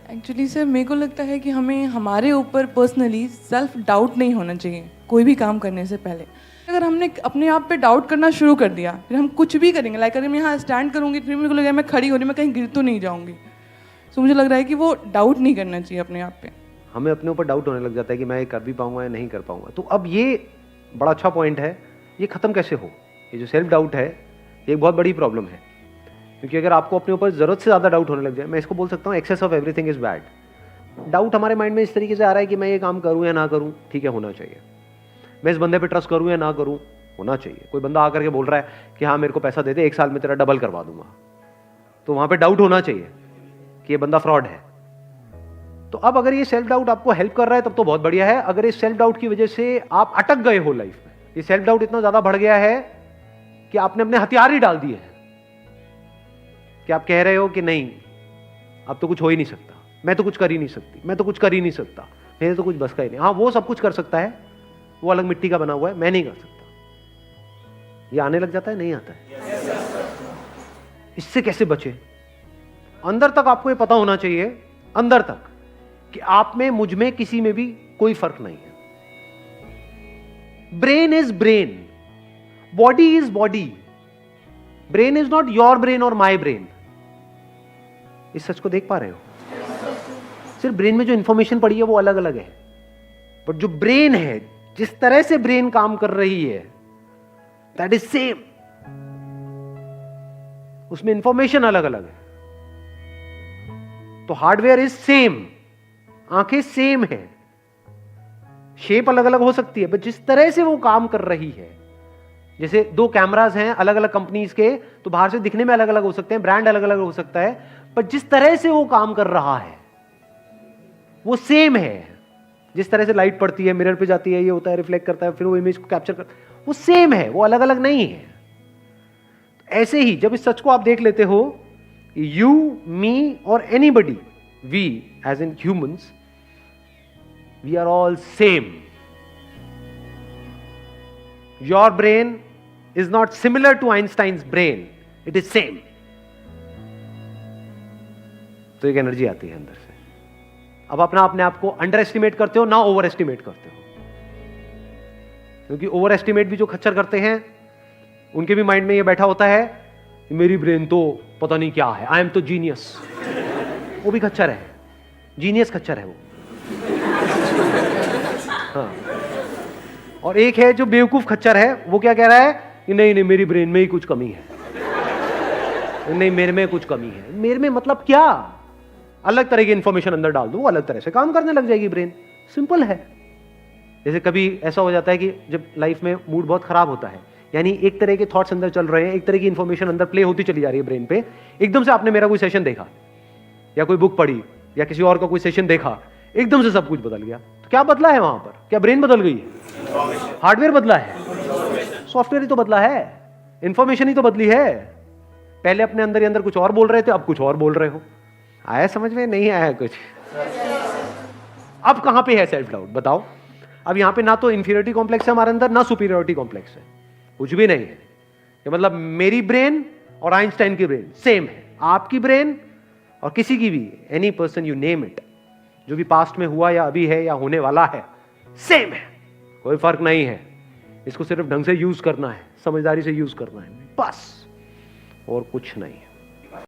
Actually sir मेरे को लगता है कि हमें हमारे ऊपर पर्सनली सेल्फ डाउट नहीं होना चाहिए कोई भी काम करने से पहले। अगर हमने अपने आप पे डाउट करना शुरू कर दिया, फिर हम कुछ भी करेंगे, लाइक अगर मैं यहाँ स्टैंड करूँगी फिर मेरे को लगेगा मैं खड़ी हो रही, मैं कहीं गिर तो नहीं जाऊँगी। सो मुझे लग रहा है कि वो डाउट नहीं करना चाहिए अपने आप पे। हमें अपने ऊपर डाउट होने लग जाता है कि मैं ये कर भी पाऊंगा या नहीं कर पाऊंगा। तो अब ये बड़ा अच्छा पॉइंट है, ये ख़त्म कैसे हो? ये जो सेल्फ डाउट है ये एक बहुत बड़ी प्रॉब्लम है, क्योंकि अगर आपको अपने ऊपर ज़रूरत से ज़्यादा डाउट होने लग जाए, मैं इसको बोल सकता हूँ excess of everything is bad. Doubt हमारे माइंड में इस तरीके से आ रहा है कि मैं ये काम करूँ या ना करूँ, ठीक है होना चाहिए। मैं इस बंदे पे ट्रस्ट करूँ या ना करूँ, होना चाहिए। कोई बंदा आकर के बोल रहा है कि हाँ मेरे को पैसा दे दे, 1 साल में तेरा डबल करवा दूंगा, तो वहाँ पे डाउट होना चाहिए कि ये बंदा फ्रॉड है। तो अब अगर ये सेल्फ डाउट आपको हेल्प कर रहा है तब तो बहुत बढ़िया है। अगर इस सेल्फ डाउट की वजह से आप अटक गए हो लाइफ में, ये सेल्फ डाउट इतना ज्यादा बढ़ गया है कि आपने अपने हथियार ही डाल दिए हैं, कि आप कह रहे हो कि नहीं अब तो कुछ हो ही नहीं सकता, मैं तो कुछ कर ही नहीं सकती, मैं तो कुछ कर ही नहीं सकता, मेरे तो कुछ बस का ही नहीं। हाँ वो सब कुछ कर सकता है, वो अलग मिट्टी का बना हुआ है, मैं नहीं कर सकता। ये आने लग जाता है, नहीं आता है। इससे कैसे बचे? अंदर तक आपको ये पता होना चाहिए, अंदर तक, कि आप में, मुझ में, किसी में भी कोई फर्क नहीं है। Brain is brain, body is body. Brain is not your brain और माई ब्रेन। इस सच को देख पा रहे हो? सिर्फ ब्रेन में जो इंफॉर्मेशन पड़ी है वो अलग अलग है, बट जो ब्रेन है, जिस तरह से ब्रेन काम कर रही है, दैट इज सेम। उसमें इंफॉर्मेशन अलग अलग है। तो हार्डवेयर इज सेम, आंखें सेम है, शेप अलग अलग हो सकती है, बट जिस तरह से वो काम कर रही है, जैसे 2 कैमरास हैं अलग अलग कंपनीज के, तो बाहर से दिखने में अलग अलग हो सकते हैं, ब्रांड अलग अलग हो सकता है, पर जिस तरह से वो काम कर रहा है वो सेम है। जिस तरह से लाइट पड़ती है, मिरर पे जाती है, ये होता है, रिफ्लेक्ट करता है, फिर वो इमेज को कैप्चर करता है, वो सेम है, वो अलग अलग नहीं है। ऐसे ही जब इस सच को आप देख लेते हो, यू, मी और anybody, we as in humans, we are all same. Your brain is not similar to Einstein's brain, it is same. तो एक एनर्जी आती है अंदर से। अब अपने आप को अंडर एस्टिमेट करते हो ना ओवर एस्टिमेट करते हो, क्योंकि ओवर एस्टिमेट भी जो खच्चर करते हैं उनके भी माइंड में ये बैठा होता है, मेरी ब्रेन तो पता नहीं क्या है, आई एम तो जीनियस। वो भी खच्चर है, जीनियस खच्चर है वो। हाँ। और एक है जो बेवकूफ खच्चर है, वो क्या कह रहा है कि नहीं नहीं मेरी ब्रेन में ही कुछ कमी है, नहीं मेरे में कुछ कमी है। मेरे में मतलब क्या? अलग तरह की इंफॉर्मेशन अंदर डाल दो, वो अलग तरह से काम करने लग जाएगी ब्रेन। सिंपल है। जैसे कभी ऐसा हो जाता है कि जब लाइफ में मूड बहुत खराब होता है, यानी एक तरह के थॉट्स अंदर चल रहे हैं, एक तरह की इंफॉर्मेशन अंदर प्ले होती चली जा रही है ब्रेन पे, एकदम से आपने मेरा कोई सेशन देखा या कोई बुक पढ़ी या किसी और का कोई सेशन देखा, एकदम से सब कुछ बदल गया। तो क्या बदला है वहां पर? क्या ब्रेन बदल गई है? हार्डवेयर बदला है, सॉफ्टवेयर ही तो बदला है, इंफॉर्मेशन ही तो बदली है। पहले अपने अंदर ही अंदर कुछ और बोल रहे थे, अब कुछ और बोल रहे हो। आया समझ में? नहीं आया कुछ? अब कहां पे है सेल्फ डाउट बताओ? अब यहां पे ना तो इंफीरियरिटी कॉम्प्लेक्स है हमारे अंदर, ना सुपीरियरिटी कॉम्प्लेक्स है, कुछ भी नहीं है। ये मतलब मेरी ब्रेन और आइंस्टाइन की ब्रेन सेम है, आपकी ब्रेन और किसी की भी, any person you name it, जो भी पास्ट में हुआ या अभी है या होने वाला है, सेम है, कोई फर्क नहीं है। इसको सिर्फ ढंग से यूज करना है, समझदारी से यूज करना है, बस, और कुछ नहीं है।